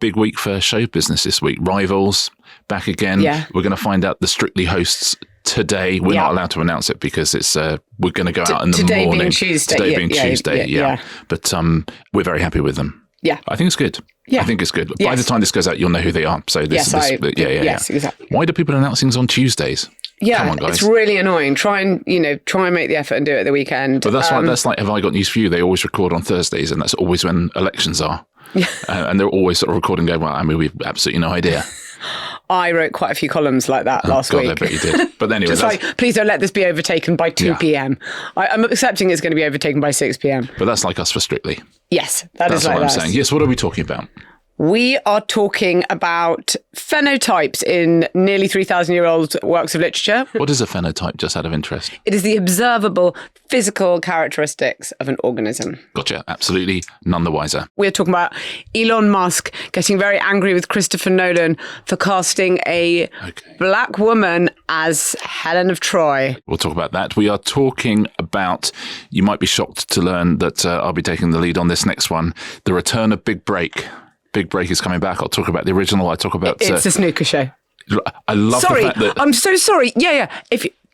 big week for show business this week. Rivals back again. Yeah. We're going to find out the Strictly hosts today. We're not allowed to announce it because it's we're going to go out in the morning. Being Tuesday. Today being Tuesday. Yeah. But we're very happy with them. Yeah. I think it's good. Yeah. I think it's good. By the time this goes out, you'll know who they are. So yes, exactly. Why do people announce things on Tuesdays? Yeah, Come on, guys. It's really annoying. Try and make the effort and do it at the weekend. But that's like, have I got news for you? They always record on Thursdays, and that's always when elections are. Yeah. And they're always sort of recording going, well, I mean, we've absolutely no idea. I wrote quite a few columns like that last week. I bet you did. But anyway, please don't let this be overtaken by 2 p.m. I'm accepting it's going to be overtaken by 6 p.m. But that's like us for Strictly. Yes, that's what I'm saying. Yes, what are we talking about? We are talking about phenotypes in nearly 3,000-year-old works of literature. What is a phenotype, just out of interest? It is the observable physical characteristics of an organism. Gotcha. Absolutely none the wiser. We're talking about Elon Musk getting very angry with Christopher Nolan for casting a black woman as Helen of Troy. We'll talk about that. We are talking about, you might be shocked to learn that I'll be taking the lead on this next one, the return of Big Break. Big Break is coming back. I'll talk about the original. I talk about... It's a snooker show. I love the fact that... I'm so sorry. Yeah.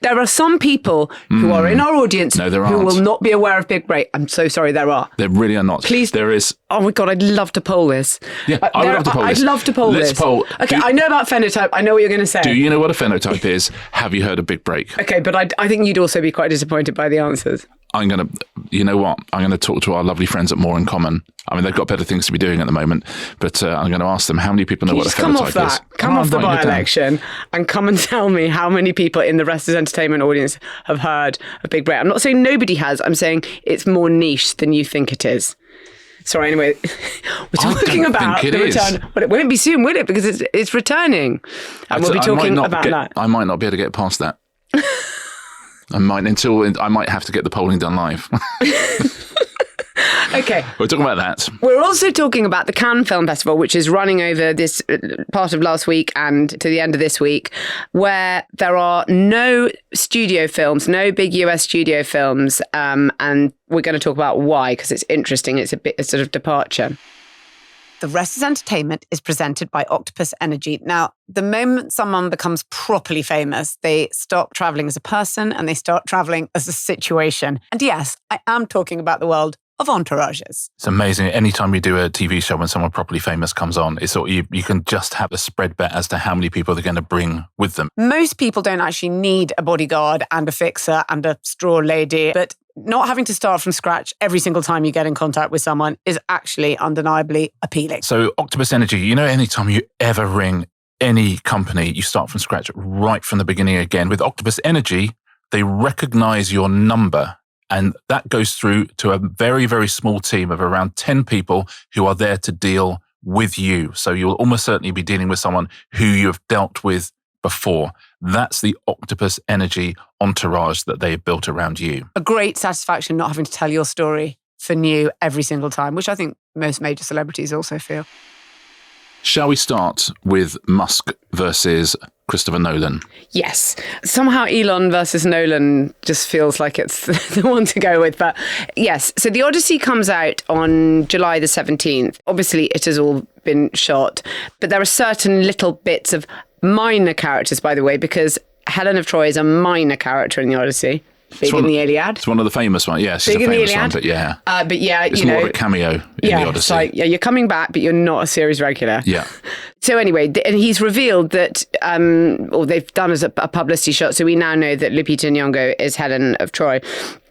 There are some people who are in our audience who will not be aware of Big Break. I'm so sorry, there are. There really are not. Please. There is... Oh my God, I'd love to poll this. Yeah, I would love to poll this. I'd love to poll this. Let's poll. Okay, I know about phenotype. I know what you're going to say. Do you know what a phenotype is? Have you heard of Big Break? Okay, but I think you'd also be quite disappointed by the answers. I'm going to, you know what? I'm going to talk to our lovely friends at More in Common. I mean, they've got better things to be doing at the moment, but I'm going to ask them how many people know what a phenotype is. Come off the by-election and come and tell me how many people in the Rest is Entertainment audience have heard of Big Break. I'm not saying nobody has. I'm saying it's more niche than you think it is. Sorry, anyway, we're talking about the return. But it won't be soon, will it? Because it's returning. And we'll be talking about that. I might not be able to get past that. I might have to get the polling done live. Okay. We're talking about that. We're also talking about the Cannes Film Festival, which is running over this part of last week and to the end of this week, where there are no studio films, no big US studio films. And we're going to talk about why, because it's interesting. It's a sort of departure. The Rest is Entertainment is presented by Octopus Energy. Now, the moment someone becomes properly famous, they stop traveling as a person and they start traveling as a situation. And yes, I am talking about the world of entourages. It's amazing. Anytime you do a TV show when someone properly famous comes on, it's sort of, you can just have a spread bet as to how many people they're going to bring with them. Most people don't actually need a bodyguard and a fixer and a straw lady, but not having to start from scratch every single time you get in contact with someone is actually undeniably appealing. So Octopus Energy, you know, anytime you ever ring any company, you start from scratch right from the beginning again. With Octopus Energy, they recognize your number. And that goes through to a very, very small team of around 10 people who are there to deal with you. So you'll almost certainly be dealing with someone who you have dealt with before. That's the Octopus Energy entourage that they've built around you. A great satisfaction not having to tell your story for new every single time, which I think most major celebrities also feel. Shall we start with Musk versus Christopher Nolan? Yes. Somehow Elon versus Nolan just feels like it's the one to go with. But yes, so the Odyssey comes out on July the 17th. Obviously, it has all been shot, but there are certain little bits of minor characters, by the way, because Helen of Troy is a minor character in the Odyssey. Big in the Iliad. It's one of the famous ones. Yeah, she's a famous one, but yeah. But yeah, it's more of a cameo in the Odyssey. It's like, you're coming back, but you're not a series regular. Yeah. So anyway, and he's revealed that, or they've done as a publicity shot, so we now know that Lupita Nyong'o is Helen of Troy.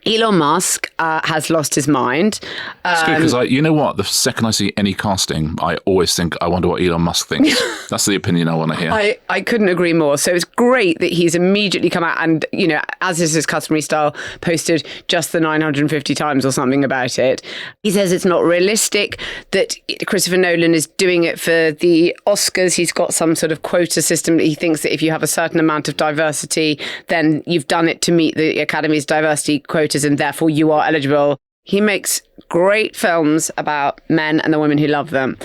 Elon Musk has lost his mind. It's good because you know what? The second I see any casting, I always think, I wonder what Elon Musk thinks. That's the opinion I want to hear. I couldn't agree more. So it's great that he's immediately come out and, you know, as is his customary style, posted just the 950 times or something about it. He says it's not realistic, that Christopher Nolan is doing it for the Oscars. He's got some sort of quota system. He thinks that if you have a certain amount of diversity, then you've done it to meet the Academy's diversity quota, and therefore you are eligible. He makes great films about men and the women who love them.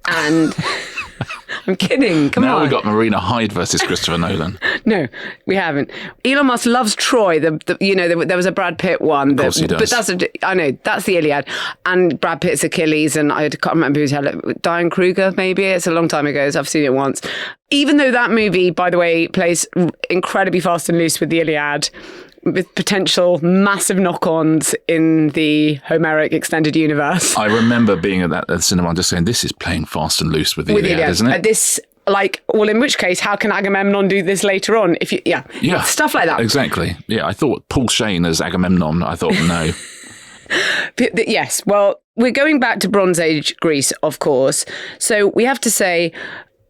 And I'm kidding. Come on. Now we've got Marina Hyde versus Christopher Nolan. No, we haven't. Elon Musk loves Troy. There was a Brad Pitt one. Of course he does. But I know, that's the Iliad. And Brad Pitt's Achilles, and I can't remember who's had it. Diane Kruger, maybe? It's a long time ago, so I've seen it once. Even though that movie, by the way, plays incredibly fast and loose with the Iliad, with potential massive knock-ons in the Homeric extended universe. I remember being at that cinema and just saying, this is playing fast and loose with the Iliad, isn't it? In which case, how can Agamemnon do this later on? Yeah, stuff like that. Exactly. Yeah, I thought Paul Shane as Agamemnon. I thought, no. Yes, well, we're going back to Bronze Age Greece, of course. So we have to say,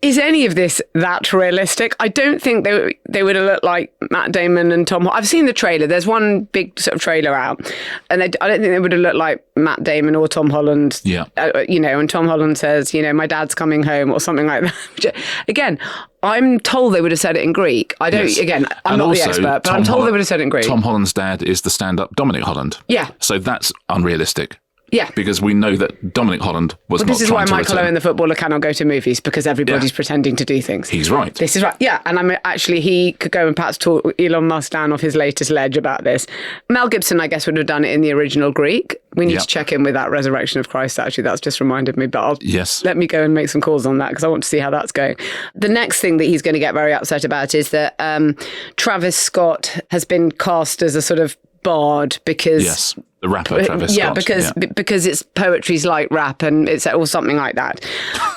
is any of this that realistic? I don't think they would have looked like Matt Damon and Tom Holland. I've seen the trailer. There's one big sort of trailer out. And I don't think they would have looked like Matt Damon or Tom Holland. Yeah. And Tom Holland says, my dad's coming home or something like that. Again, I'm told they would have said it in Greek. I don't, yes. Again, I'm not the expert, but I'm told they would have said it in Greek. Tom Holland's dad is the stand-up Dominic Holland. Yeah. So that's unrealistic. Yeah. Because we know that Dominic Holland was not trying to This is why Michael Owen, the footballer, cannot go to movies, because everybody's pretending to do things. He's right. This is right. Yeah. And he could go and perhaps talk Elon Musk down off his latest ledge about this. Mel Gibson, I guess, would have done it in the original Greek. We need to check in with that Resurrection of Christ, actually. That's just reminded me. But let me go and make some calls on that, because I want to see how that's going. The next thing that he's going to get very upset about is that Travis Scott has been cast as a sort of bard because... Yes. The rapper Travis Scott. Because it's poetry's like rap and it's or something like that.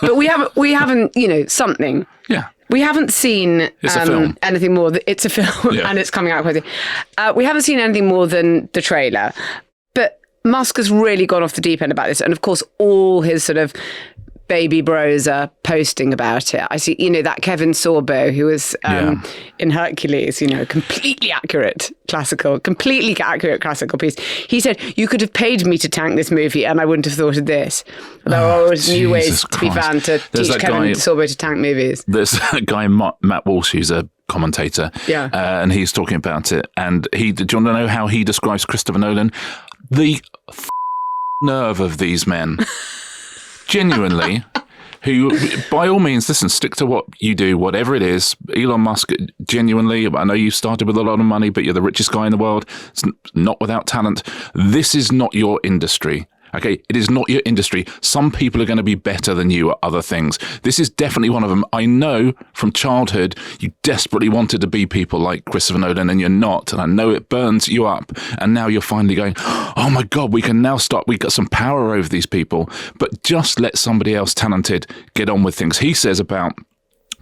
But we haven't something. Yeah. We haven't seen anything more. It's a film and it's coming out quickly. We haven't seen anything more than the trailer. But Musk has really gone off the deep end about this. And of course, all his sort of baby bros are posting about it. I see, that Kevin Sorbo, who was in Hercules, completely accurate classical piece. He said, you could have paid me to tank this movie and I wouldn't have thought of this. There are always new ways to be found to teach Kevin Sorbo to tank movies. There's a guy, Matt Walsh, who's a commentator, and he's talking about it. And do you want to know how he describes Christopher Nolan? The nerve of these men. Genuinely, who, by all means, listen, stick to what you do, whatever it is. Elon Musk, genuinely, I know you started with a lot of money, but you're the richest guy in the world. It's not without talent. This is not your industry. Okay, it is not your industry. Some people are going to be better than you at other things. This is definitely one of them. I know from childhood you desperately wanted to be people like Christopher Nolan and you're not. And I know it burns you up. And now you're finally going, oh my God, we can now start. We got some power over these people. But just let somebody else talented get on with things. He says about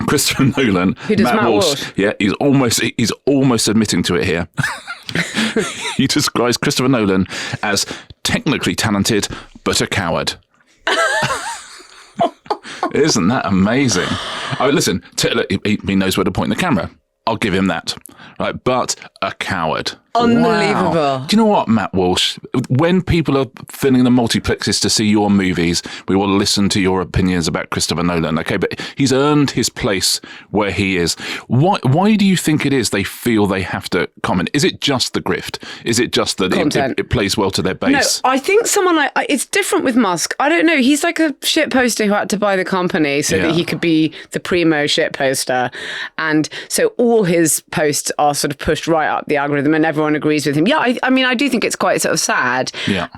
Christopher Nolan, Matt Walsh. Yeah, he's almost admitting to it here. He describes Christopher Nolan as technically talented, but a coward. Isn't that amazing? Listen, he knows where to point the camera. I'll give him that. Right, but a coward. Unbelievable. Wow. Do you know what, Matt Walsh? When people are filling the multiplexes to see your movies, we will listen to your opinions about Christopher Nolan, okay? But he's earned his place where he is. Why do you think it is they feel they have to comment? Is it just the grift? Is it just that it plays well to their base? No, I think someone like... It's different with Musk. I don't know. He's like a shit poster who had to buy the company so that he could be the primo shit poster. And so all his posts are sort of pushed right up the algorithm and everyone agrees with him. Yeah, I do think it's quite sort of sad. Yeah.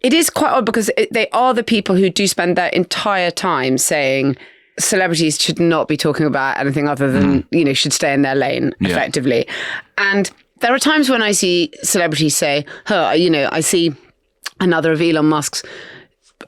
It is quite odd because they are the people who do spend their entire time saying celebrities should not be talking about anything other than, should stay in their lane, effectively. And there are times when I see celebrities say, I see another of Elon Musk's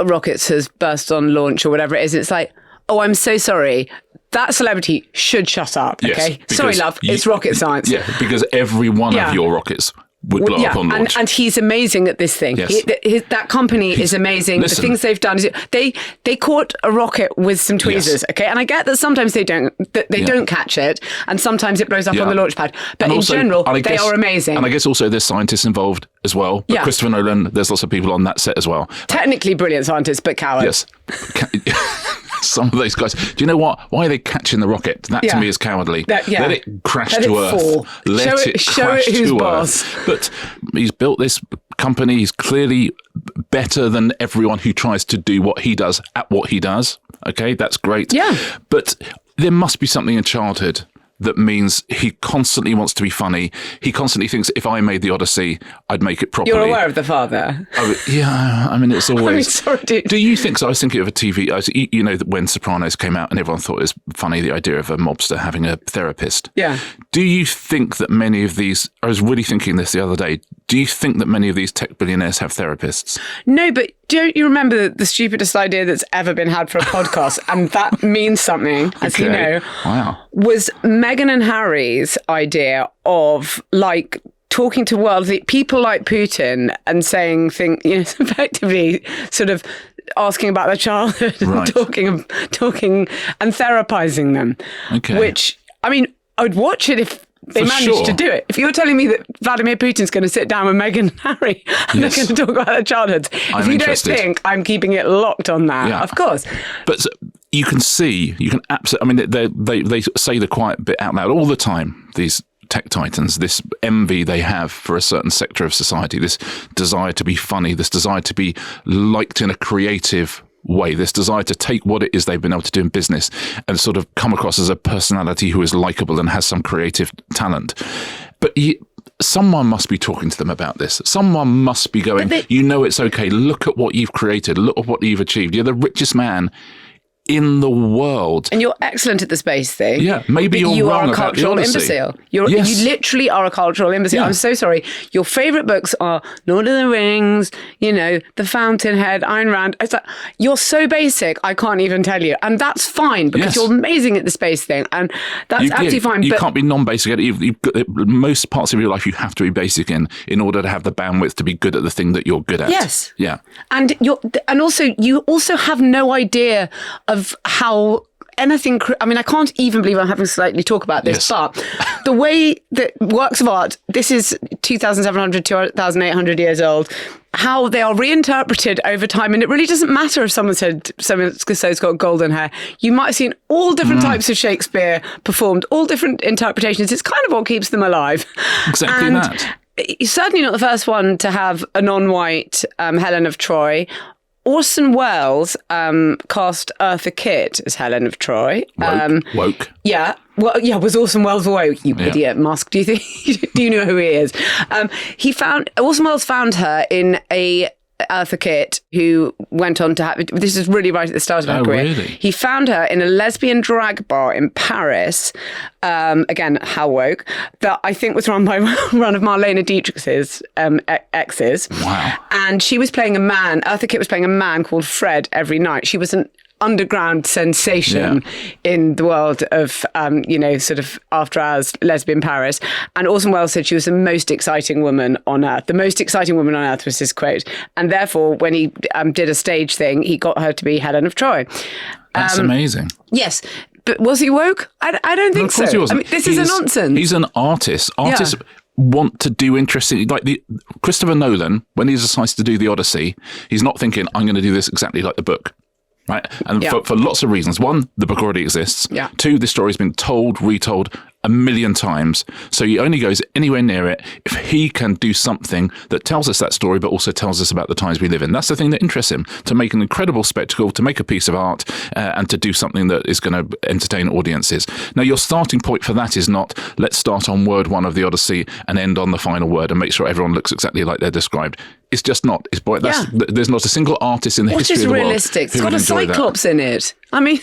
rockets has burst on launch or whatever it is. It's like, oh, I'm so sorry. That celebrity should shut up, okay? Yes, sorry, love, it's rocket science. Yeah, because every one of your rockets would blow up on launch. And he's amazing at this thing. Yes. That company is amazing. Listen, the things they've done, they caught a rocket with some tweezers, okay? And I get that sometimes they don't catch it, and sometimes it blows up on the launch pad. But in general, they are amazing. And I guess also there's scientists involved as well. But Christopher Nolan, there's lots of people on that set as well. Technically brilliant scientists, but cowards. Yes. Some of those guys. Do you know what? Why are they catching the rocket? That to me is cowardly. Let it crash to Earth. Fall. Let it crash to Earth. But he's built this company. He's clearly better than everyone who tries to do what he does at what he does. Okay, that's great. Yeah. But there must be something in childhood that means he constantly wants to be funny. He constantly thinks, if I made the Odyssey, I'd make it properly. You're aware of the father? Oh, yeah, I mean, it's always... sorry, dude. Do you think so? I was thinking of a TV... You know, when Sopranos came out and everyone thought it was funny, the idea of a mobster having a therapist. Yeah. Do you think that many of these... I was really thinking this the other day. Do you think that many of these tech billionaires have therapists? No, but don't you remember the stupidest idea that's ever been had for a podcast? And that means something, as you know. Wow. Was Meghan and Harry's idea of like talking to wealthy people like Putin and saying things, you know, effectively sort of asking about their childhood and talking and therapizing them. Okay. Which, I mean, I'd watch it if they managed to do it. If you're telling me that Vladimir Putin's going to sit down with Meghan and Harry and they're going to talk about their childhoods, if you don't think I'm keeping it locked on that, of course. But you can absolutely, I mean, they say the quiet bit out loud all the time, these tech titans, this envy they have for a certain sector of society, this desire to be funny, this desire to be liked in a creative way, this desire to take what it is they've been able to do in business and sort of come across as a personality who is likable and has some creative talent. But someone must be talking to them about this. Someone must be going, you know, it's okay. Look at what you've created. Look at what you've achieved. You're the richest man in the world. And you're excellent at the space thing. Yeah, maybe you are a cultural imbecile. You literally are a cultural imbecile. Yeah. I'm so sorry. Your favourite books are Lord of the Rings, you know, The Fountainhead, Ayn Rand. It's like, you're so basic, I can't even tell you. And that's fine because you're amazing at the space thing. And that's absolutely fine. You can't be non-basic at it. You've got, most parts of your life you have to be basic in order to have the bandwidth to be good at the thing that you're good at. Yes. Yeah. And you also have no idea of how anything, I mean, I can't even believe I'm having to slightly talk about this, but the way that works of art, this is 2,700, 2,800 years old, how they are reinterpreted over time. And it really doesn't matter if someone says got golden hair. You might have seen all different types of Shakespeare performed, all different interpretations. It's kind of what keeps them alive. Exactly that. He's certainly not the first one to have a non-white Helen of Troy. Orson Welles cast Eartha Kitt as Helen of Troy. Woke. Yeah. Well, yeah, was Orson Welles woke, you idiot, Musk? Do you know who he is? Orson Welles found her in a Eartha Kitt, who went on to have, this is really right at the start of her career. Really? He found her in a lesbian drag bar in Paris, again, how woke, that I think was run by one of Marlene Dietrich's exes. Wow. And she was playing Eartha Kitt was playing a man called Fred every night. She was an underground sensation in the world of, sort of after hours lesbian Paris. And Orson Welles said she was the most exciting woman on earth. The most exciting woman on earth was his quote. And therefore, when he did a stage thing, he got her to be Helen of Troy. That's amazing. Yes. But was he woke? I don't think so. He wasn't. I mean, this is a nonsense. He's an artist. Artists want to do interesting, like Christopher Nolan, when he decides to do the Odyssey, he's not thinking, I'm going to do this exactly like the book. Right. And for lots of reasons. One, the book already exists. Yeah. Two, the story's been told, retold a million times. So he only goes anywhere near it if he can do something that tells us that story, but also tells us about the times we live in. That's the thing that interests him, to make an incredible spectacle, to make a piece of art, and to do something that is going to entertain audiences. Now, your starting point for that is not, let's start on word one of the Odyssey and end on the final word and make sure everyone looks exactly like they're described. It's just not. There's not a single artist in the history of the world. What is realistic? It's got a Cyclops in it. I mean,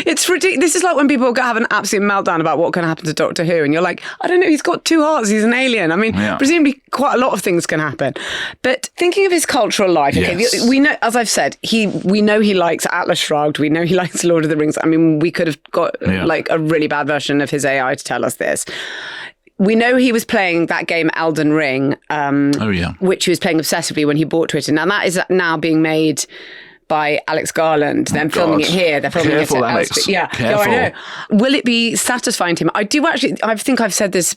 it's ridiculous. This is like when people have an absolute meltdown about what can happen to Doctor Who, and you're like, I don't know, he's got two hearts, he's an alien. I mean, presumably quite a lot of things can happen. But thinking of his cultural life, we know, as I've said, we know he likes Atlas Shrugged, we know he likes Lord of the Rings. I mean, we could have got like a really bad version of his AI to tell us this. We know he was playing that game Elden Ring, which he was playing obsessively when he bought Twitter. Now, that is now being made by Alex Garland. They're filming it here. They're filming it at Alex. I know. Will it be satisfying to him? I do actually, I think I've said this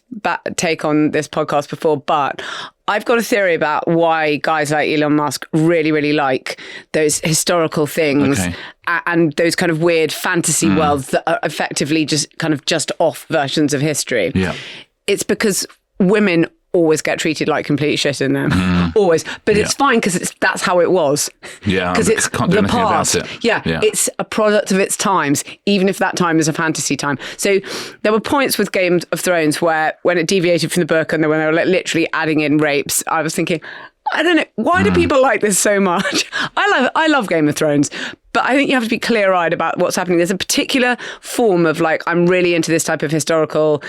take on this podcast before, but I've got a theory about why guys like Elon Musk really, really like those historical things and those kind of weird fantasy worlds that are effectively just off versions of history. Yeah. It's because women always get treated like complete shit in them. Always. But it's fine because that's how it was. Yeah. Because it's can't do the anything past. about it. Yeah. It's a product of its times, even if that time is a fantasy time. So there were points with Game of Thrones where when it deviated from the book and when they were literally adding in rapes, I was thinking, I don't know, why do people like this so much? I love Game of Thrones, but I think you have to be clear-eyed about what's happening. There's a particular form of like, I'm really into this type of historical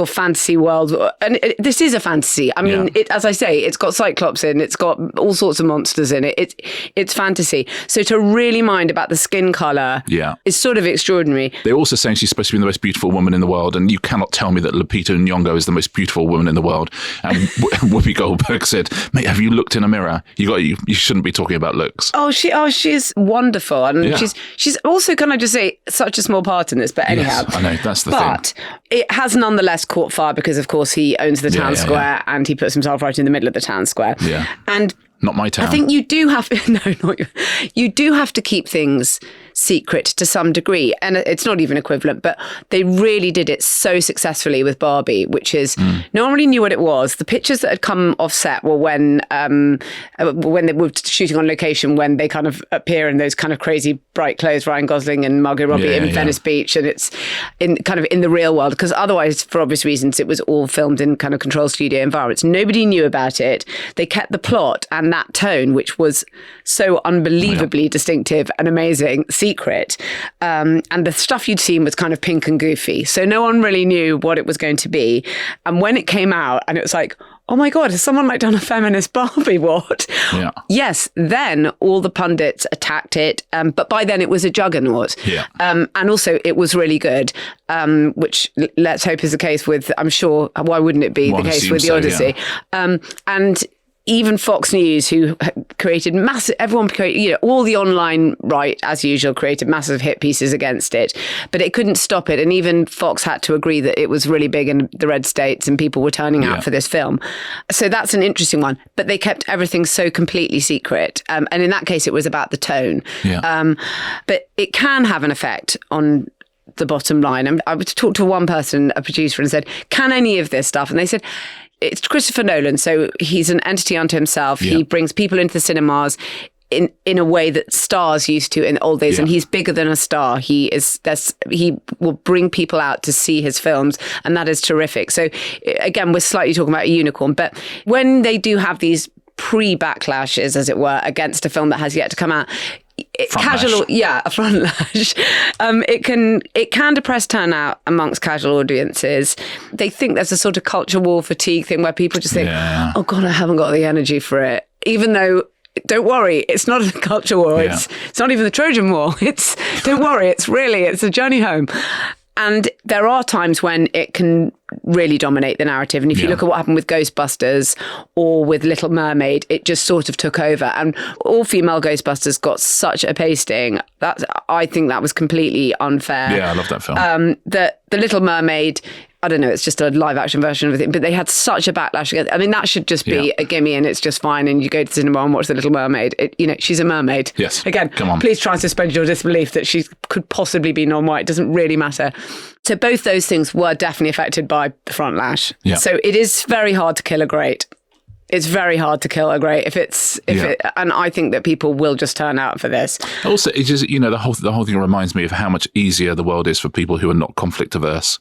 fantasy world. And this is a fantasy. I mean, as I say, it's got Cyclops in, it's got all sorts of monsters in it. It's fantasy. So to really mind about the skin colour is sort of extraordinary. They're also saying she's supposed to be the most beautiful woman in the world, and you cannot tell me that Lupita Nyong'o is the most beautiful woman in the world. And Whoopi Goldberg said, mate, have you looked in a mirror? You shouldn't be talking about looks. She's wonderful. And she's also, can I just say, such a small part in this, but anyhow. Yes, I know, that's the thing. But it has nonetheless caught fire because, of course, he owns the town square and he puts himself right in the middle of the town square. Yeah. And not my town. I think you do have you do have to keep things secret to some degree, and it's not even equivalent, but they really did it so successfully with Barbie, which is no one really knew what it was. The pictures that had come off set were when they were shooting on location, when they kind of appear in those kind of crazy bright clothes, Ryan Gosling and Margot Robbie in Venice Beach, and it's in the real world, because otherwise, for obvious reasons, it was all filmed in kind of controlled studio environments. Nobody knew about it. They kept the plot and that tone, which was so unbelievably distinctive and amazing, secret. And the stuff you'd seen was kind of pink and goofy. So no one really knew what it was going to be. And when it came out and it was like, oh my God, has someone like done a feminist Barbie? What? Yeah. Yes, then all the pundits attacked it. But by then it was a juggernaut. Yeah. And also it was really good, which let's hope is the case with, I'm sure, why wouldn't it be the case with the Odyssey? Yeah. And even Fox News, who created all the online right, as usual, created massive hit pieces against it, but it couldn't stop it. And even Fox had to agree that it was really big in the red states and people were turning out for this film. So that's an interesting one. But they kept everything so completely secret. And in that case, it was about the tone. Yeah. But it can have an effect on the bottom line. And I talked to one person, a producer, and said, can any of this stuff? And they said, it's Christopher Nolan, so he's an entity unto himself. Yeah. He brings people into the cinemas in a way that stars used to in the old days, and he's bigger than a star. He will bring people out to see his films, and that is terrific. So again, we're slightly talking about a unicorn, but when they do have these pre-backlashes, as it were, against a film that has yet to come out, a front lash. It can depress turnout amongst casual audiences. They think there's a sort of culture war fatigue thing where people just think, oh God, I haven't got the energy for it. Even though, don't worry, it's not a culture war. Yeah. It's not even the Trojan War. Don't worry, it's a journey home. And there are times when it can really dominate the narrative. And if you look at what happened with Ghostbusters or with Little Mermaid, it just sort of took over. And all female Ghostbusters got such a pasting. I think that was completely unfair. Yeah, I love that film. The Little Mermaid, I don't know, it's just a live action version of it, but they had such a backlash. I mean, that should just be a gimme and it's just fine. And you go to the cinema and watch The Little Mermaid. She's a mermaid. Yes. Again, come on. Please try and suspend your disbelief that she could possibly be non-white. It doesn't really matter. So both those things were definitely affected by the front lash. Yeah. So it is very hard to kill a great. It's very hard to kill a great and I think that people will just turn out for this. Also, it's just, the whole thing reminds me of how much easier the world is for people who are not conflict averse.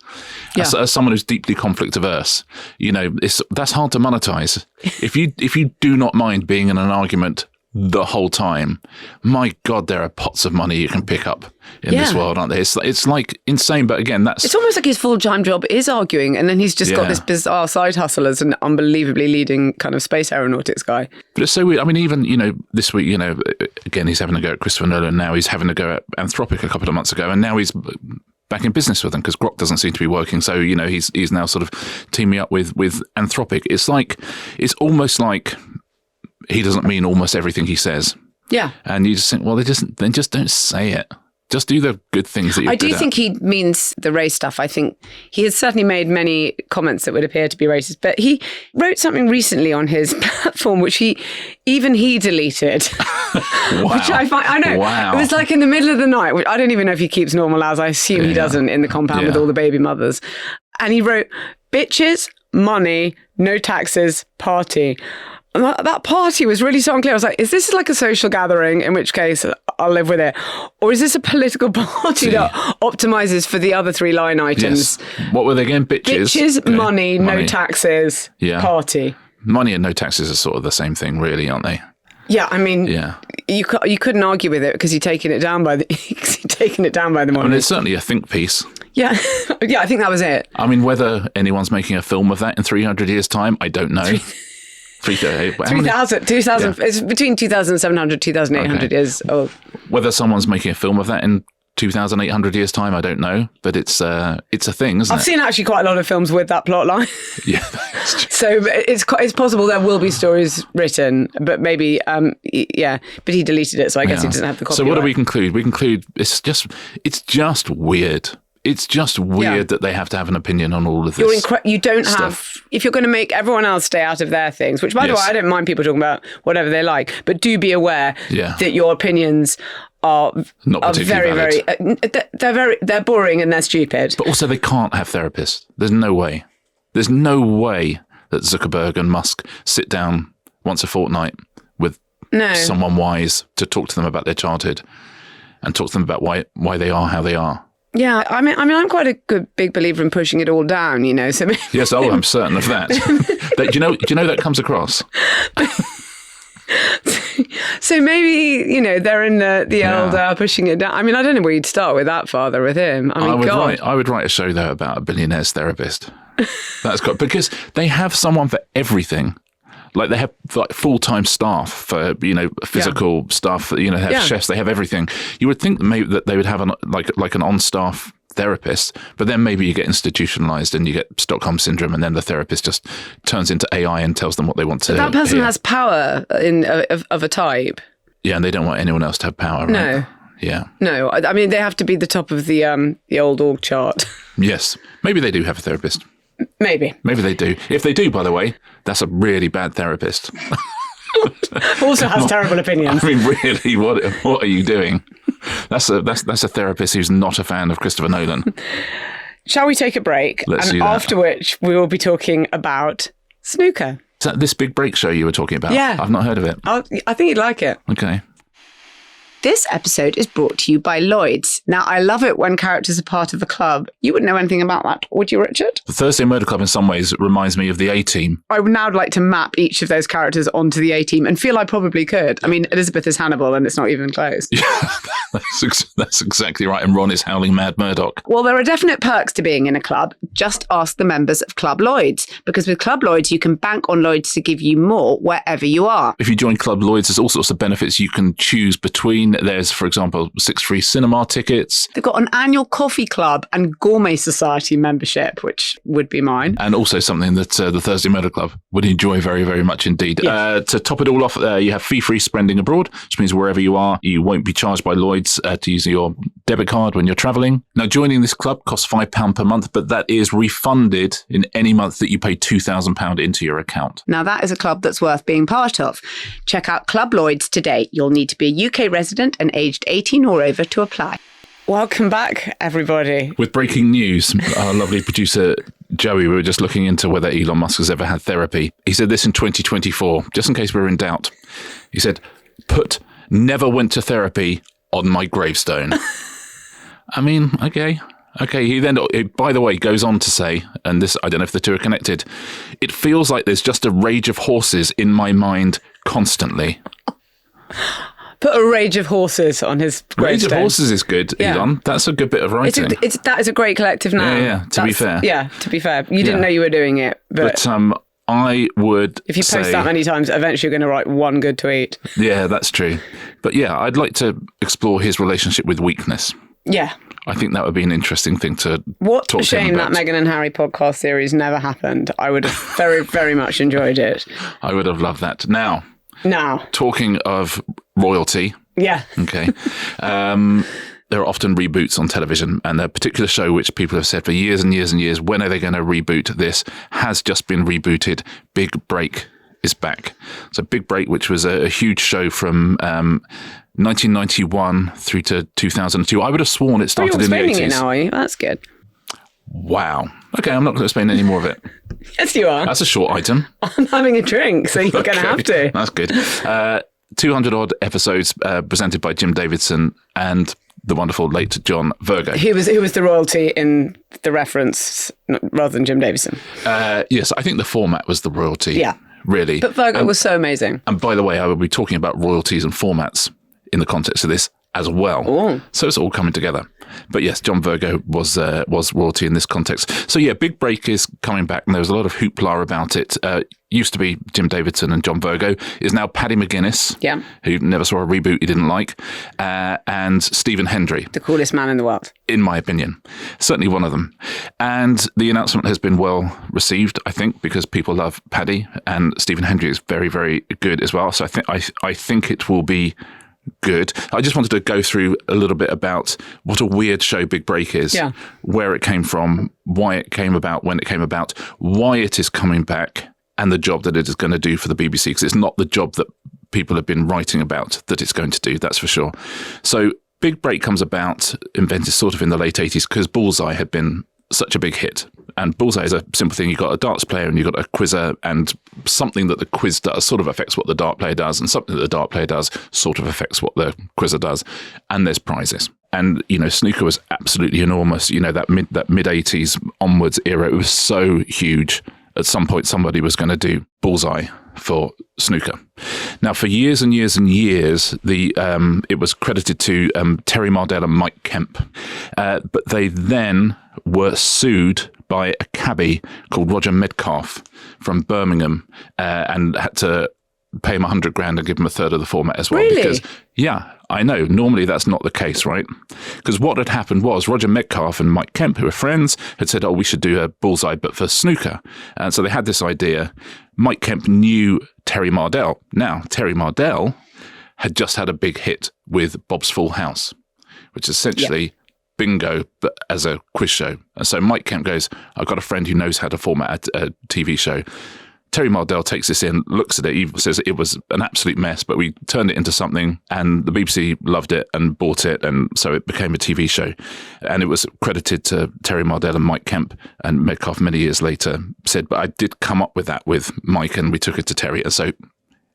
Yeah. As someone who's deeply conflict averse, that's hard to monetize. If you do not mind being in an argument the whole time, my God, there are pots of money you can pick up in this world, aren't there? It's like insane, but again, it's almost like his full-time job is arguing, and then he's just got this bizarre side hustle as an unbelievably leading kind of space aeronautics guy. But it's so weird. I mean, even, this week, again, he's having a go at Christopher Nolan. Now he's having a go at Anthropic a couple of months ago, and now he's back in business with them because Grok doesn't seem to be working. So, he's now sort of teaming up with Anthropic. It's almost like he doesn't mean almost everything he says. Yeah. And you just think, well, then just don't say it. Just do the good things that you're good at. I do think he means the race stuff. I think he has certainly made many comments that would appear to be racist, but he wrote something recently on his platform, which he deleted. Wow. Which I know. Wow. It was like in the middle of the night, which I don't even know if he keeps normal hours. I assume he doesn't in the compound with all the baby mothers. And he wrote, bitches, money, no taxes, party. And that party was really so unclear. I was like, is this like a social gathering, in which case I'll live with it? Or is this a political party that optimizes for the other three line items? Yes. What were they again? Bitches, Okay. money, no taxes, party. Money and no taxes are sort of the same thing, really, aren't they? Yeah, I mean, you couldn't argue with it because you're taking it down by the money. I mean, it's certainly a think piece. Yeah, I think that was it. I mean, whether anyone's making a film of that in 300 years' time, I don't know. 2000, it's between 2,700, 2,800 years old. Whether someone's making a film of that in 2,800 years' time, I don't know. But it's a thing, isn't it? I've seen actually quite a lot of films with that plot line. Yeah. So it's possible there will be stories written, but maybe, but he deleted it, so I guess he doesn't have the copyright. So what do we conclude? We conclude it's just weird. It's just weird that they have to have an opinion on all of this. You don't stuff. have, if you're going to make everyone else stay out of their things, which by the way, I don't mind people talking about whatever they like, but do be aware that your opinions are very, they're boring and they're stupid. But also they can't have therapists. There's no way that Zuckerberg and Musk sit down once a fortnight with someone wise to talk to them about their childhood and talk to them about why they are how they are. Yeah, I mean, I'm quite a big believer in pushing it all down, you know. So yes, I'm certain of that. Do you know that comes across? So maybe, you know, they're in the old pushing it down. I mean, I don't know where you'd start with that father with him. I mean, I would write a show though about a billionaire's therapist. Because they have someone for everything. Like they have like full-time staff for, you know, physical stuff, you know, they have chefs, they have everything. You would think maybe that they would have an on-staff therapist, but then maybe you get institutionalized and you get Stockholm syndrome and then the therapist just turns into AI and tells them what they want to hear. That person has power of a type. Yeah, and they don't want anyone else to have power, right? No. Yeah. No, I mean, they have to be the top of the old org chart. Yes. Maybe they do have a therapist. Maybe they do. If they do, by the way, that's a really bad therapist. Also has terrible opinions. I mean, really, what are you doing? That's a therapist who's not a fan of Christopher Nolan. Shall we take a break? Let's do that. After which we will be talking about snooker. Is that this big break show you were talking about? Yeah. I've not heard of it. I think you'd like it. Okay. This episode is brought to you by Lloyds. Now, I love it when characters are part of a club. You wouldn't know anything about that, would you, Richard? The Thursday Murder Club in some ways reminds me of the A-Team. I would now like to map each of those characters onto the A-Team and feel I probably could. I mean, Elizabeth is Hannibal and it's not even close. Yeah, that's exactly right. And Ron is Howling Mad Murdoch. Well, there are definite perks to being in a club. Just ask the members of Club Lloyds. Because with Club Lloyds, you can bank on Lloyds to give you more wherever you are. If you join Club Lloyds, there's all sorts of benefits you can choose between. There's, for example, 6 free cinema tickets. They've got an annual coffee club and gourmet society membership, which would be mine. And also something that the Thursday Murder Club would enjoy very, very much indeed. Yes. To top it all off, you have fee-free spending abroad, which means wherever you are, you won't be charged by Lloyds to use your debit card when you're travelling. Now, joining this club costs £5 per month, but that is refunded in any month that you pay £2,000 into your account. Now, that is a club that's worth being part of. Check out Club Lloyds today. You'll need to be a UK resident and aged 18 or over to apply. Welcome back, everybody. With breaking news, our lovely producer Joey, we were just looking into whether Elon Musk has ever had therapy. He said this in 2024, just in case we're in doubt. He said, "Put never went to therapy on my gravestone." I mean, okay. He then, by the way, goes on to say, and this, I don't know if the two are connected, "It feels like there's just a rage of horses in my mind constantly." Put a rage of horses on his gravestone. Rage of horses is good, Elon. That's a good bit of writing. That is a great collective noun. Yeah, to be fair. Yeah, to be fair. You didn't know you were doing it. But I would if you post that many times, eventually you're going to write one good tweet. Yeah, that's true. But yeah, I'd like to explore his relationship with weakness. Yeah. I think that would be an interesting thing to talk to him about. What a shame that Meghan and Harry podcast series never happened. I would have very, very much enjoyed it. I would have loved that. Now, talking of royalty. Yeah. Okay. There are often reboots on television, and a particular show which people have said for years and years and years, when are they going to reboot this, has just been rebooted. Big Break is back. So Big Break, which was a huge show from 1991 through to 2002. I would have sworn it started in the 80s. You're explaining it now, are you? That's good. Wow. Okay, I'm not going to explain any more of it. Yes, you are. That's a short item. I'm having a drink, so you're going to have to. That's good. 200 odd episodes presented by Jim Davidson and the wonderful late John Virgo. Who was the royalty in the reference rather than Jim Davidson? Yes, I think the format was the royalty. Yeah. Really. But Virgo was so amazing. And by the way, I will be talking about royalties and formats in the context of this as well. Ooh. So it's all coming together. But yes, John Virgo was royalty in this context. So yeah, Big Break is coming back, and there was a lot of hoopla about it. Used to be Jim Davidson and John Virgo, is now Paddy McGuinness, who never saw a reboot he didn't like, and Stephen Hendry. The coolest man in the world. In my opinion. Certainly one of them. And the announcement has been well received, I think, because people love Paddy, and Stephen Hendry is very, very good as well. So I think it will be good. I just wanted to go through a little bit about what a weird show Big Break is, where it came from, why it came about, when it came about, why it is coming back, and the job that it is going to do for the BBC, because it's not the job that people have been writing about that it's going to do, that's for sure. So Big Break comes about, invented sort of in the late 80s, because Bullseye had been such a big hit. And Bullseye is a simple thing. You've got a darts player and you've got a quizzer, and something that the quiz does sort of affects what the dart player does, and something that the dart player does sort of affects what the quizzer does. And there's prizes. And, snooker was absolutely enormous. That mid 80s onwards era, it was so huge. At some point, somebody was going to do Bullseye for snooker. Now, for years and years and years, it was credited to Terry Mardell and Mike Kemp. But they then were sued by a cabbie called Roger Metcalf from Birmingham, and had to pay him $100,000 and give him a third of the format as well. Really? Because, yeah, I know. Normally that's not the case, right? Because what had happened was Roger Metcalf and Mike Kemp, who were friends, had said, we should do a Bullseye, but for snooker. And so they had this idea. Mike Kemp knew Terry Mardell. Now, Terry Mardell had just had a big hit with Bob's Full House, which is essentially bingo, but as a quiz show. And so Mike Kemp goes, I've got a friend who knows how to format a TV show. Terry Mardell takes this in, looks at it, he says it was an absolute mess, but we turned it into something, and the BBC loved it and bought it, and so it became a TV show. And it was credited to Terry Mardell and Mike Kemp, and Metcalf many years later said, but I did come up with that with Mike, and we took it to Terry, and so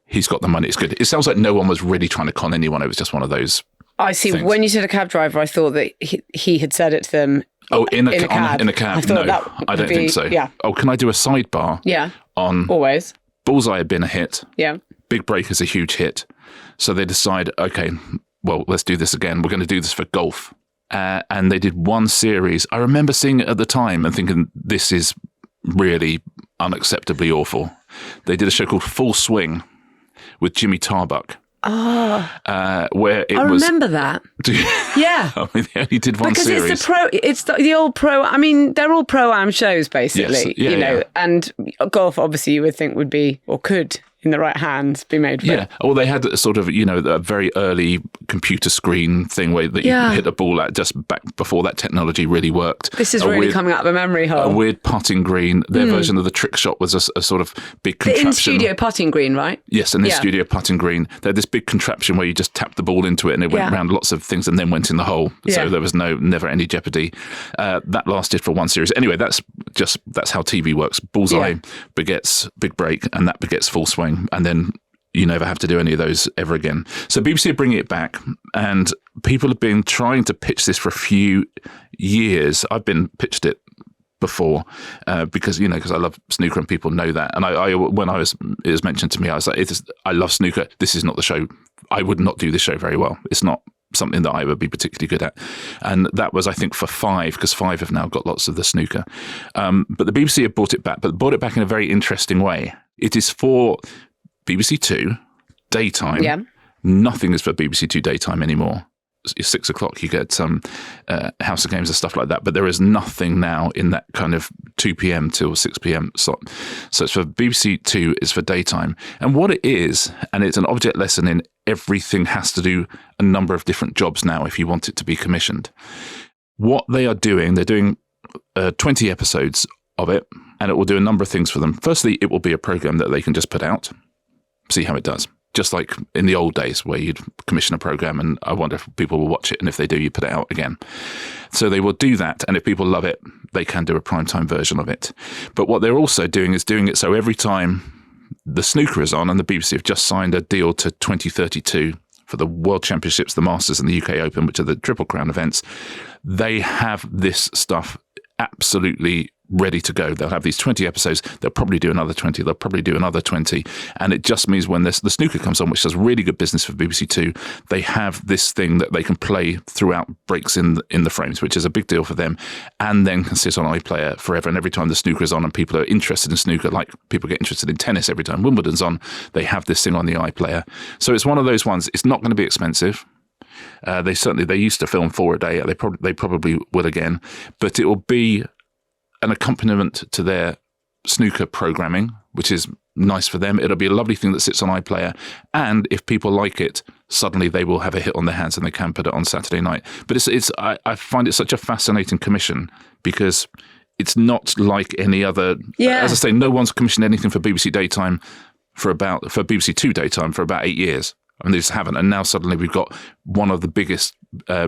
he's got the money, it's good. It sounds like no one was really trying to con anyone, it was just one of those I see. things. When you said a cab driver, I thought that he had said it to them. Oh, in a cab? I No, I don't think so. Yeah. Oh, can I do a sidebar? Yeah. On Always. Bullseye had been a hit. Yeah. Big Break is a huge hit. So they decide, okay, well, let's do this again. We're going to do this for golf. And they did one series. I remember seeing it at the time and thinking, this is really unacceptably awful. They did a show called Full Swing with Jimmy Tarbuck. Oh, where it I was. remember that. Yeah, I mean, they only did one because series. it's the old pro. I mean, they're all pro-am shows basically. Yes. Yeah, and golf obviously you would think would be or could in the right hands be made. Yeah. Well, they had sort of a very early computer screen thing where that you could hit a ball at just back before that technology really worked. This is really coming out of a memory hole. A weird putting green. Their version of the trick shot was a sort of big contraption. The in-studio putting green, right? Yes, an in-studio putting green. They had this big contraption where you just tapped the ball into it and it went around lots of things and then went in the hole. So there was never any jeopardy. That lasted for one series. Anyway, that's how TV works. Bullseye begets Big Break, and that begets Full Swing. And then you never have to do any of those ever again. So BBC are bringing it back, and people have been trying to pitch this for a few years. I've been pitched it before because I love snooker and people know that. And I when it was mentioned to me, I was like, I love snooker. This is not the show. I would not do this show very well. It's not something that I would be particularly good at. And that was, I think, for Five, because Five have now got lots of the snooker. But the BBC have brought it back, but brought it back in a very interesting way. It is for BBC Two daytime. Yeah. Nothing is for BBC Two daytime anymore. It's 6 o'clock. You get some House of Games and stuff like that. But there is nothing now in that kind of 2 p.m. till 6 p.m. slot. So it's for BBC Two. It's for daytime. And what it is, and it's an object lesson in everything has to do a number of different jobs now if you want it to be commissioned. What they are doing, they're doing 20 episodes of it, and it will do a number of things for them. Firstly, it will be a program that they can just put out, see how it does. Just like in the old days where you'd commission a program and I wonder if people will watch it, and if they do, you put it out again. So they will do that. And if people love it, they can do a primetime version of it. But what they're also doing is doing it so every time the snooker is on, and the BBC have just signed a deal to 2032 for the World Championships, the Masters and the UK Open, which are the Triple Crown events, they have this stuff absolutely ready to go. They'll have these 20 episodes. They'll probably do another 20. They'll probably do another 20. And it just means when the snooker comes on, which does really good business for BBC Two, they have this thing that they can play throughout breaks in the frames, which is a big deal for them, and then can sit on iPlayer forever. And every time the snooker is on and people are interested in snooker, like people get interested in tennis every time Wimbledon's on, they have this thing on the iPlayer. So it's one of those ones. It's not going to be expensive. They used to film 4 a day. They probably will again, but it will be an accompaniment to their snooker programming, which is nice for them. It'll be a lovely thing that sits on iPlayer, and if people like it, suddenly they will have a hit on their hands and they can put it on Saturday night. But I find it such a fascinating commission because it's not like any other. As I say, no one's commissioned anything for BBC Daytime for BBC Two Daytime for about 8 years. I mean, they just haven't. And now suddenly we've got one of the biggest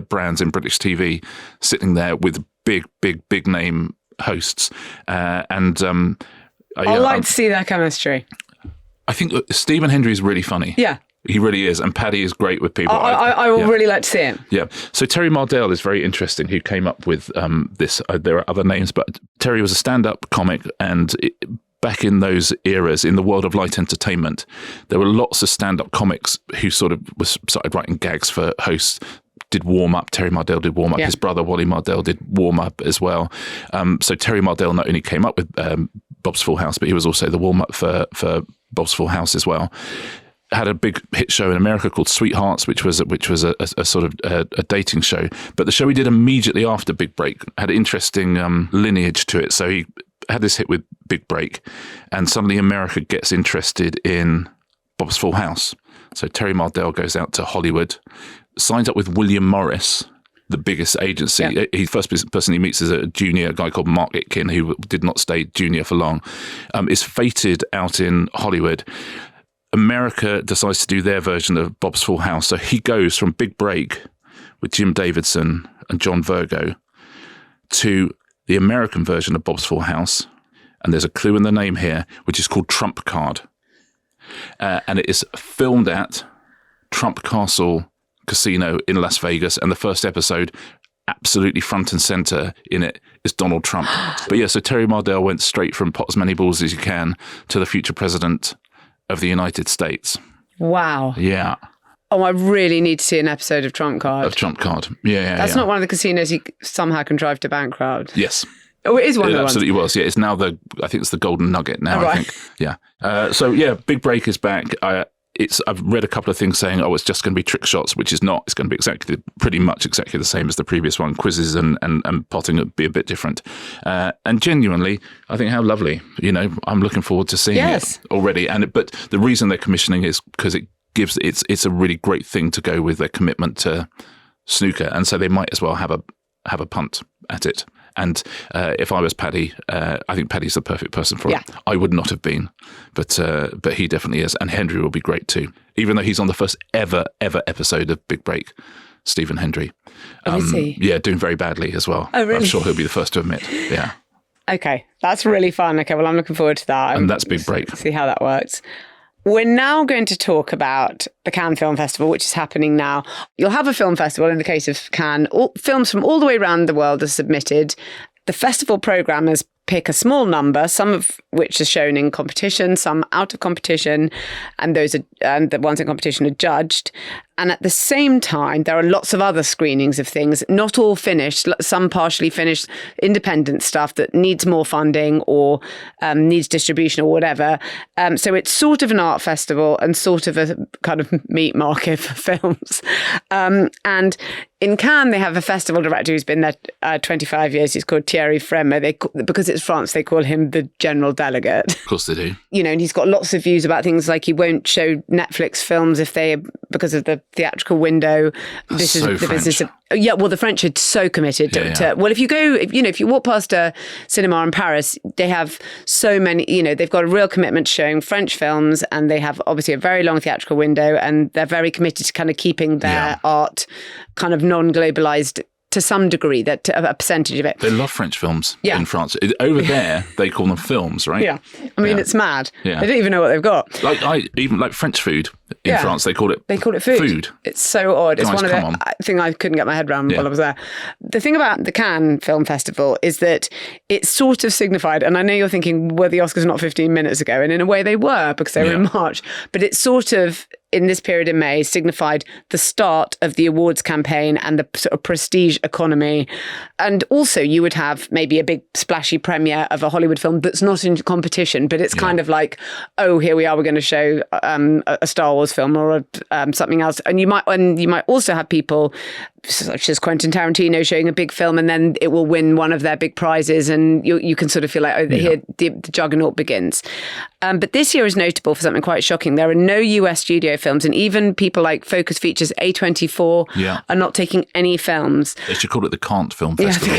brands in British TV sitting there with big name hosts. I like to see that chemistry. I think Stephen Hendry is really funny. Yeah. He really is. And Paddy is great with people. I will really like to see him. Yeah. So Terry Mardell is very interesting, who came up with this. There are other names, but Terry was a stand-up comic, and back in those eras, in the world of light entertainment, there were lots of stand-up comics who started writing gags for hosts, did warm-up. Terry Mardell did warm-up. Yeah. His brother, Wally Mardell, did warm-up as well. So Terry Mardell not only came up with Bob's Full House, but he was also the warm-up for Bob's Full House as well. Had a big hit show in America called Sweethearts, which was a sort of a dating show. But the show he did immediately after Big Break had an interesting lineage to it. So he had this hit with Big Break, and suddenly America gets interested in Bob's Full House. So Terry Mardell goes out to Hollywood, signs up with William Morris, the biggest agency. Yeah. He first person he meets is a junior, a guy called Mark Itkin, who did not stay junior for long, is fated out in Hollywood. America decides to do their version of Bob's Full House. So he goes from Big Break with Jim Davidson and John Virgo to the American version of Bob's Full House. And there's a clue in the name here, which is called Trump Card. And it is filmed at Trump Castle Casino in Las Vegas. And the first episode, absolutely front and center in it, is Donald Trump. But yeah, so Terry Mardell went straight from pot as many balls as you can to the future president of the United States. Wow. Yeah. Oh, I really need to see an episode of Trump Card. Yeah. That's not one of the casinos you somehow contrive to bankrupt. Yes. Oh, it is one of the ones. It absolutely was. Yeah, it's now I think it's the Golden Nugget now, right. I think. Yeah. So yeah, Big Break is back. I've read a couple of things saying, it's just going to be trick shots, which is not. It's going to be pretty much exactly the same as the previous one. Quizzes and potting would be a bit different. And genuinely, I think how lovely. I'm looking forward to seeing it already. But the reason they're commissioning is because it's a really great thing to go with their commitment to snooker, and so they might as well have a punt at it. And if I was Paddy, I think Paddy's the perfect person for it. I would not have been, but he definitely is. And Hendry will be great too, even though he's on the first ever episode of Big Break. Stephen Hendry. Is he? Yeah, doing very badly as well. Oh, really? I'm sure he'll be the first to admit. Yeah. Okay, that's really fun. Okay, well, I'm looking forward to that. And that's Big Break. See how that works. We're now going to talk about the Cannes Film Festival, which is happening now. You'll have a film festival in the case of Cannes. Films from all the way around the world are submitted. The festival programmers pick a small number, some of which are shown in competition, some out of competition, and the ones in competition are judged. And at the same time, there are lots of other screenings of things, not all finished, some partially finished, independent stuff that needs more funding or needs distribution or whatever. So it's sort of an art festival and sort of a kind of meat market for films. And in Cannes, they have a festival director who's been there 25 years. He's called Thierry Frémaux. Because it's France, they call him the general delegate. Of course they do. And he's got lots of views about things like he won't show Netflix films because of the theatrical window. This is the French. Business of. Yeah, well, the French are so committed to. Well, if you walk past a cinema in Paris, they have so many. They've got a real commitment to showing French films, and they have obviously a very long theatrical window, and they're very committed to kind of keeping their art kind of non-globalized to some degree, that a percentage of it. They love French films in France. Over there, they call them films, right? Yeah. I mean, it's mad. Yeah. They don't even know what they've got. Even French food in France, they call it food. It's so odd. It's Guys, one of the thing I couldn't get my head around while I was there. The thing about the Cannes Film Festival is that it sort of signified, and I know you're thinking, were the Oscars not 15 minutes ago? And in a way they were, because they were in March. But it's sort of, in this period in May, signified the start of the awards campaign and the sort of prestige economy. And also you would have maybe a big splashy premiere of a Hollywood film that's not in competition, but it's kind of like, oh, here we are, we're going to show a Star Wars film or something else. And you might also have people such as Quentin Tarantino showing a big film, and then it will win one of their big prizes, and you can sort of feel like, here the juggernaut begins. But this year is notable for something quite shocking. There are no US studio films, and even people like Focus Features, A24 are not taking any films. They should call it the Can't Film Festival.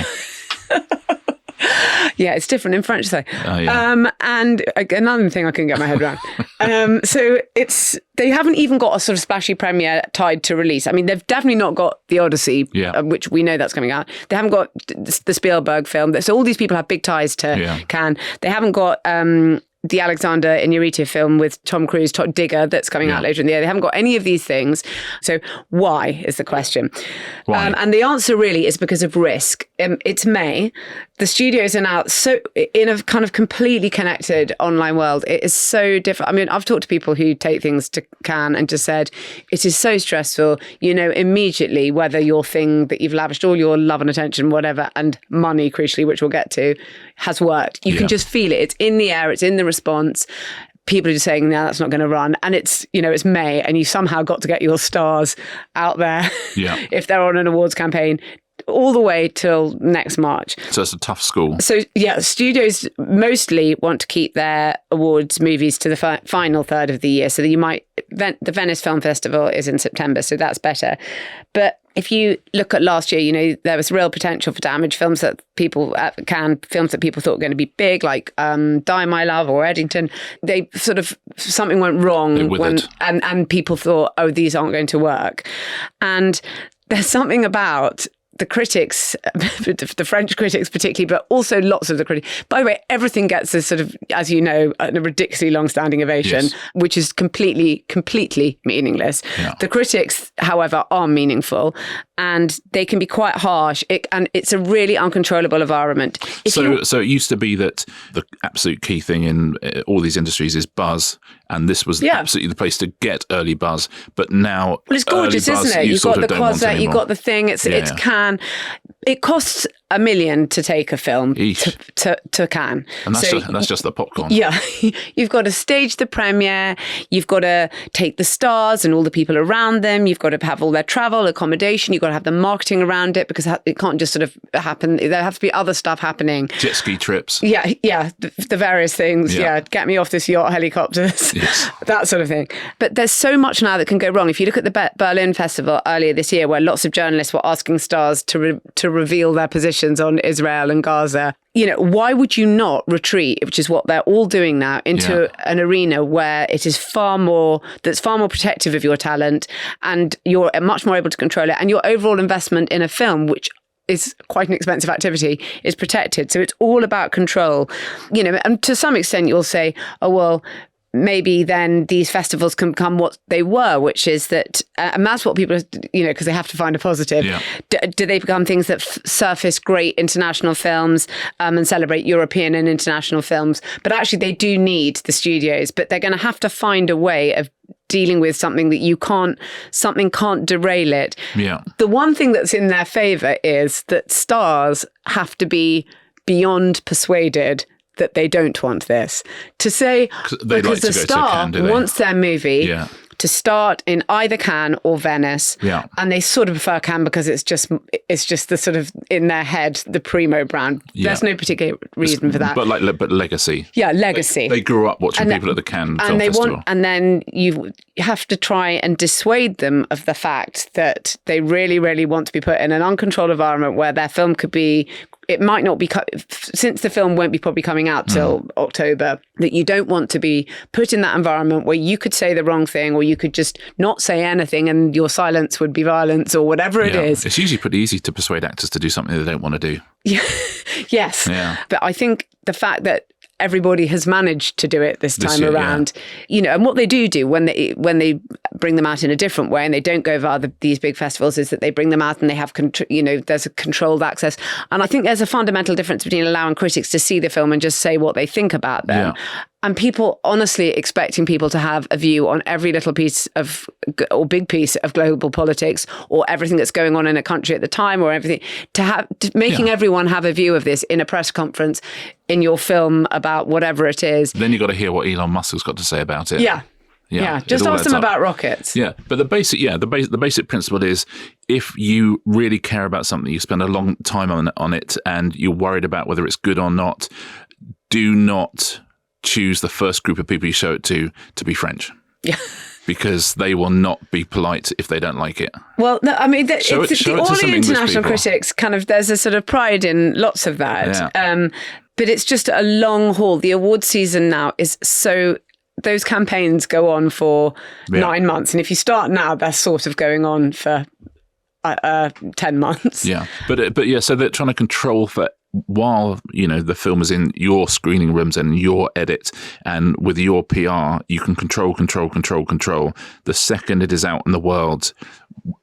Yeah, it's different in French though. And another thing I couldn't get my head around. So they haven't even got a sort of splashy premiere tied to release. I mean, they've definitely not got the Odyssey, which we know that's coming out. They haven't got the Spielberg film. So all these people have big ties to Cannes. They haven't got the Alexander Inarritu film with Tom Cruise, Digger, that's coming out later in the year. They haven't got any of these things. So why is the question? Why? And the answer really is because of risk. It's May. The studios are now so in a kind of completely connected online world. It is so different. I mean, I've talked to people who take things to Cannes and just said, it is so stressful. You know immediately whether your thing that you've lavished all your love and attention, whatever, and money, crucially, which we'll get to, has worked. You can just feel it. It's in the air. It's in the response. People are just saying, no, that's not going to run. And it's May, and you somehow got to get your stars out there if they're on an awards campaign all the way till next March. So it's a tough school. So studios mostly want to keep their awards movies to the final third of the year. So that the Venice Film Festival is in September, so that's better. But if you look at last year, there was real potential for damage. Films that people films that people thought were going to be big, like Die My Love or Eddington, they sort of, something went wrong and people thought, oh, these aren't going to work. And there's something about the critics, the French critics particularly, but also lots of the critics. By the way, everything gets a sort of, as you know, a ridiculously long-standing ovation, which is completely meaningless. Yeah. The critics, however, are meaningful, and they can be quite harsh, and it's a really uncontrollable environment. So it used to be that the absolute key thing in all these industries is buzz, and this was absolutely the place to get early buzz. But now, well, it's gorgeous, isn't it? You've got the Quasar, you've got the thing. It's Cannes. It costs $1 million to take a film to Cannes. And that's just the popcorn. Yeah. You've got to stage the premiere. You've got to take the stars and all the people around them. You've got to have all their travel, accommodation. You've got to have the marketing around it, because it can't just sort of happen. There has to be other stuff happening. Jet ski trips. Yeah. The various things. Yeah. Get me off this yacht, helicopters, that sort of thing. But there's so much now that can go wrong. If you look at the Berlin Festival earlier this year, where lots of journalists were asking stars to reveal their positions on Israel and Gaza, why would you not retreat, which is what they're all doing now, into an arena where it is far more protective of your talent, and you're much more able to control it, and your overall investment in a film, which is quite an expensive activity, is protected. So it's all about control. And to some extent you'll say, oh, well, maybe then these festivals can become what they were, which is that, and that's what people, because they have to find a positive. Yeah. Do they become things that surface great international films and celebrate European and international films? But actually they do need the studios, but they're going to have to find a way of dealing with something that something can't derail it. Yeah. The one thing that's in their favour is that stars have to be beyond persuaded that they don't want this. To say, because the star wants their movie to start in either Cannes or Venice, and they sort of prefer Cannes because it's just the sort of, in their head, the primo brand. There's no particular reason for that. But legacy. Yeah, legacy. They grew up watching people at the Cannes Film Festival. And then you have to try and dissuade them of the fact that they really, really want to be put in an uncontrolled environment where their film could be it might not be, since the film won't be probably coming out till October, that you don't want to be put in that environment where you could say the wrong thing or you could just not say anything and your silence would be violence or whatever it is. It's usually pretty easy to persuade actors to do something they don't want to do. Yes. Yeah. But I think the fact that everybody has managed to do it this time around, and what they do when they bring them out in a different way and they don't go via these big festivals is that they bring them out and they have, there's a controlled access. And I think there's a fundamental difference between allowing critics to see the film and just say what they think about them. Yeah. And people honestly expecting people to have a view on every little piece of, or big piece of global politics or everything that's going on in a country at the time or everything, making everyone have a view of this in a press conference, in your film about whatever it is. Then you've got to hear what Elon Musk has got to say about it. Yeah. Just ask them about rockets. Yeah. But the basic principle is if you really care about something, you spend a long time on it and you're worried about whether it's good or not, do not choose the first group of people you show it to be French. Yeah. Because they will not be polite if they don't like it. Well, no, I mean, all the international critics there's a sort of pride in lots of that. Yeah. But it's just a long haul. The award season now is those campaigns go on for 9 months. And if you start now, they're sort of going on for 10 months. Yeah. But so they're trying to control for while, the film is in your screening rooms and your edit and with your PR, you can control. The second it is out in the world,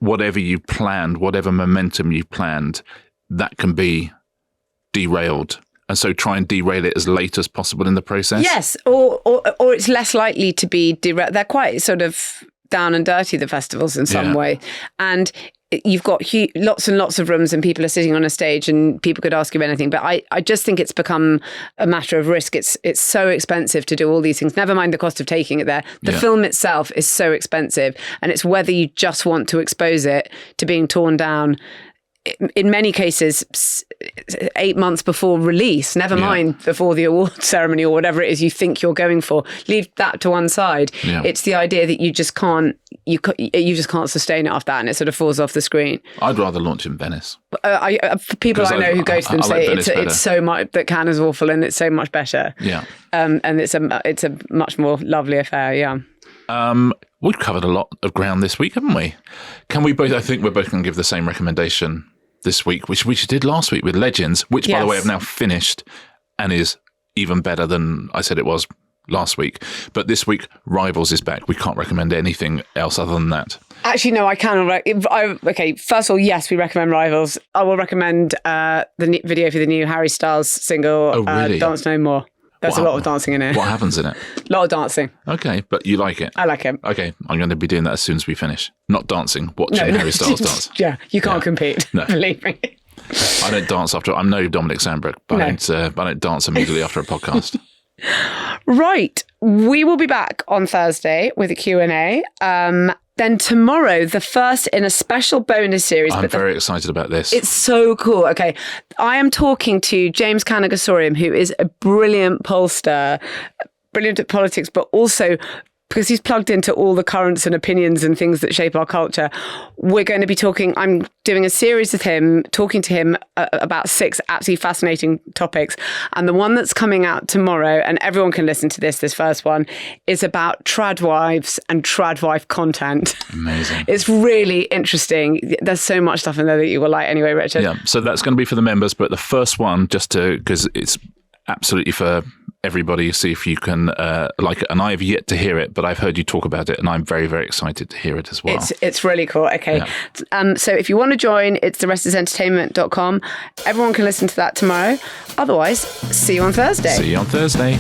whatever you planned, whatever momentum you planned, that can be derailed. And so try and derail it as late as possible in the process. Yes, or it's less likely to be derailed. They're quite sort of down and dirty, the festivals, in some way. And you've got lots and lots of rooms and people are sitting on a stage and people could ask you anything. But I just think it's become a matter of risk. It's so expensive to do all these things. Never mind the cost of taking it there. The film itself is so expensive. And it's whether you just want to expose it to being torn down, in many cases, 8 months before release, never mind before the award ceremony or whatever it is you think you're going for. Leave that to one side. Yeah. It's the idea that you just can't sustain it after that and it sort of falls off the screen. I'd rather launch in Venice. People I know who go to them say it's so much, that Cannes is awful and it's so much better. Yeah. And it's a much more lovely affair, yeah. We've covered a lot of ground this week, haven't we? I think we're both going to give the same recommendation this week, which we did last week with Legends, which, by the way, I've now finished and is even better than I said it was last week. But this week, Rivals is back. We can't recommend anything else other than that. Actually, no, I can. Okay, first of all, yes, we recommend Rivals. I will recommend the video for the new Harry Styles single, Dance No More. There's a lot of dancing in it. What happens in it? A lot of dancing. Okay, but you like it? I like it. Okay, I'm going to be doing that as soon as we finish. Not dancing, watching Harry Styles dance. Yeah, you can't compete, believe me. I don't dance after. I'm no Dominic Sandbrook, but I don't dance immediately after a podcast. Right. We will be back on Thursday with a Q&A. Then tomorrow, the first in a special bonus series. I'm very excited about this. It's so cool. Okay. I am talking to James Kanagasorium, who is a brilliant pollster, brilliant at politics, but also because he's plugged into all the currents and opinions and things that shape our culture. We're going to be I'm doing a series with him, talking to him about 6 absolutely fascinating topics. And the one that's coming out tomorrow, and everyone can listen to this first one, is about trad wives and trad wife content. Amazing. It's really interesting. There's so much stuff in there that you will like anyway, Richard. Yeah, so that's going to be for the members, but the first one, because it's absolutely for everybody, see if you can like it. And I have yet to hear it, but I've heard you talk about it and I'm very, very excited to hear it as well. It's really cool. Okay. Yeah. So if you want to join, it's therestosentertainment.com. Everyone can listen to that tomorrow. Otherwise, see you on Thursday. See you on Thursday.